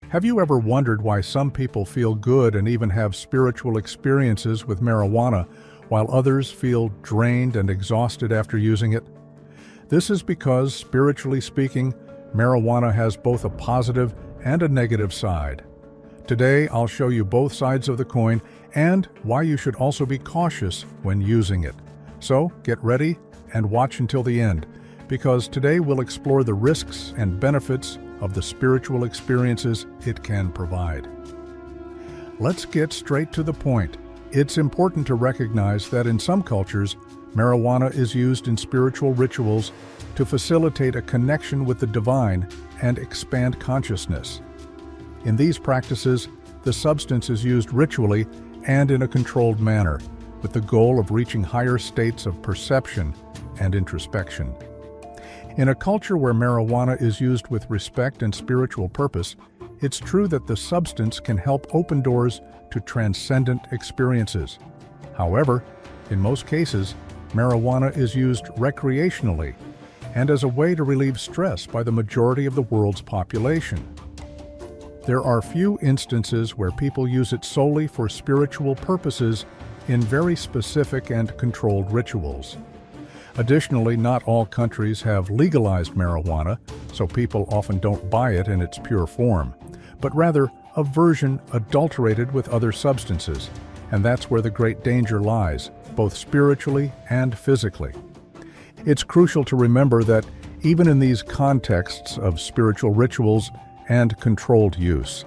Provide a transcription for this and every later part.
Have you ever wondered why some people feel good and even have spiritual experiences with marijuana, while others feel drained and exhausted after using it? This is because, spiritually speaking, marijuana has both a positive and a negative side. Today, I'll show you both sides of the coin and why you should also be cautious when using it. So, get ready and watch until the end, because today we'll explore the risks and benefits of the spiritual experiences it can provide. Let's get straight to the point. It's important to recognize that in some cultures, marijuana is used in spiritual rituals to facilitate a connection with the divine and expand consciousness. In these practices, the substance is used ritually and in a controlled manner, with the goal of reaching higher states of perception and introspection. In a culture where marijuana is used with respect and spiritual purpose, it's true that the substance can help open doors to transcendent experiences. However, in most cases, marijuana is used recreationally and as a way to relieve stress by the majority of the world's population. There are few instances where people use it solely for spiritual purposes in very specific and controlled rituals. Additionally, not all countries have legalized marijuana, so people often don't buy it in its pure form, but rather a version adulterated with other substances, and that's where the great danger lies, both spiritually and physically. It's crucial to remember that even in these contexts of spiritual rituals and controlled use,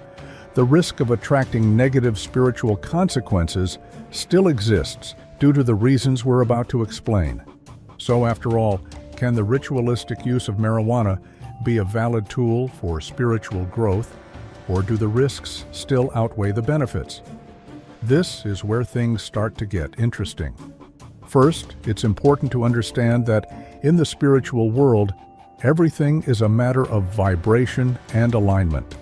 the risk of attracting negative spiritual consequences still exists due to the reasons we're about to explain. So after all, can the ritualistic use of marijuana be a valid tool for spiritual growth, or do the risks still outweigh the benefits? This is where things start to get interesting. First, it's important to understand that in the spiritual world, everything is a matter of vibration and alignment.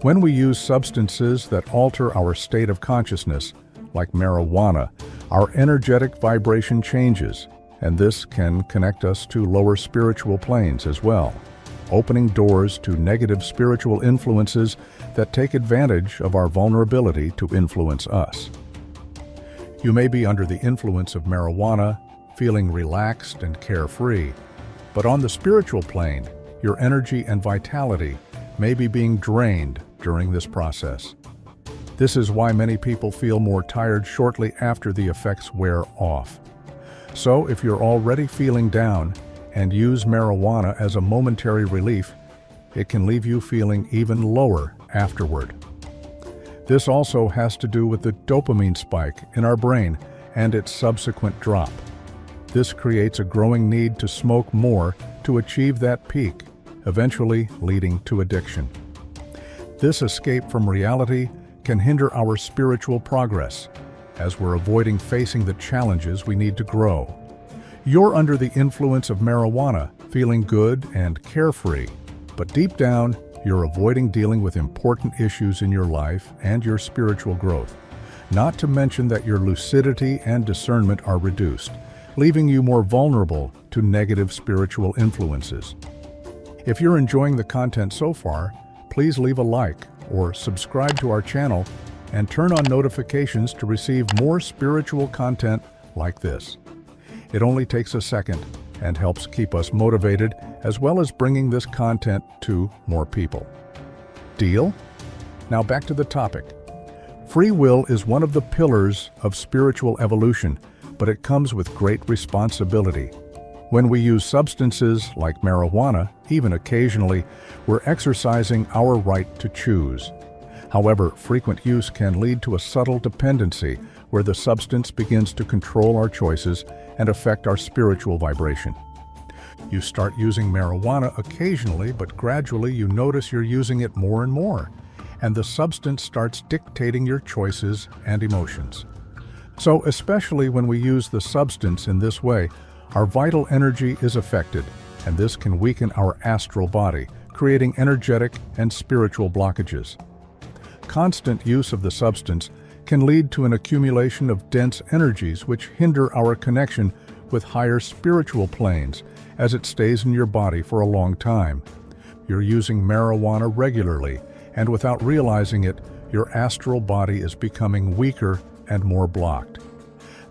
When we use substances that alter our state of consciousness, like marijuana, our energetic vibration changes, and this can connect us to lower spiritual planes as well, opening doors to negative spiritual influences that take advantage of our vulnerability to influence us. You may be under the influence of marijuana, feeling relaxed and carefree, but on the spiritual plane, your energy and vitality may be being drained during this process. This is why many people feel more tired shortly after the effects wear off. So if you're already feeling down and use marijuana as a momentary relief, it can leave you feeling even lower afterward. This also has to do with the dopamine spike in our brain and its subsequent drop. This creates a growing need to smoke more to achieve that peak, eventually leading to addiction. This escape from reality can hinder our spiritual progress, as we're avoiding facing the challenges we need to grow. You're under the influence of marijuana, feeling good and carefree, but deep down, you're avoiding dealing with important issues in your life and your spiritual growth. Not to mention that your lucidity and discernment are reduced, leaving you more vulnerable to negative spiritual influences. If you're enjoying the content so far, please leave a like or subscribe to our channel and turn on notifications to receive more spiritual content like this. It only takes a second and helps keep us motivated, as well as bringing this content to more people. Deal? Now back to the topic. Free will is one of the pillars of spiritual evolution, but it comes with great responsibility. When we use substances like marijuana, even occasionally, we're exercising our right to choose. However, frequent use can lead to a subtle dependency where the substance begins to control our choices and affect our spiritual vibration. You start using marijuana occasionally, but gradually you notice you're using it more and more, and the substance starts dictating your choices and emotions. So, especially when we use the substance in this way, our vital energy is affected, and this can weaken our astral body, creating energetic and spiritual blockages. Constant use of the substance can lead to an accumulation of dense energies which hinder our connection with higher spiritual planes as it stays in your body for a long time. You're using marijuana regularly, and without realizing it, your astral body is becoming weaker and more blocked.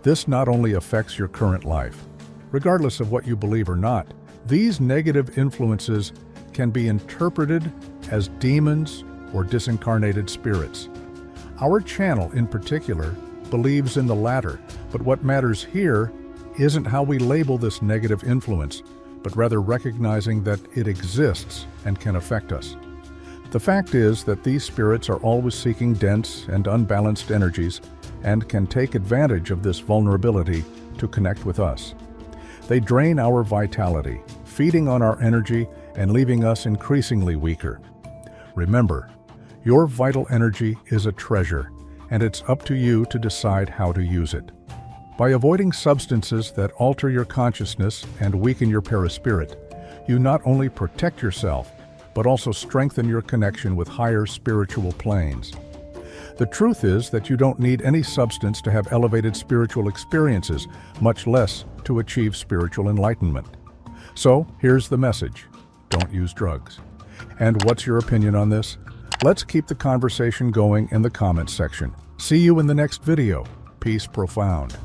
This not only affects your current life, regardless of what you believe or not, these negative influences can be interpreted as demons or disincarnated spirits. Our channel, in particular, believes in the latter, but what matters here isn't how we label this negative influence, but rather recognizing that it exists and can affect us. The fact is that these spirits are always seeking dense and unbalanced energies and can take advantage of this vulnerability to connect with us. They drain our vitality, feeding on our energy and leaving us increasingly weaker. Remember, your vital energy is a treasure, and it's up to you to decide how to use it. By avoiding substances that alter your consciousness and weaken your perispirit, you not only protect yourself, but also strengthen your connection with higher spiritual planes. The truth is that you don't need any substance to have elevated spiritual experiences, much less to achieve spiritual enlightenment. So, here's the message: don't use drugs. And what's your opinion on this? Let's keep the conversation going in the comments section. See you in the next video. Peace profound.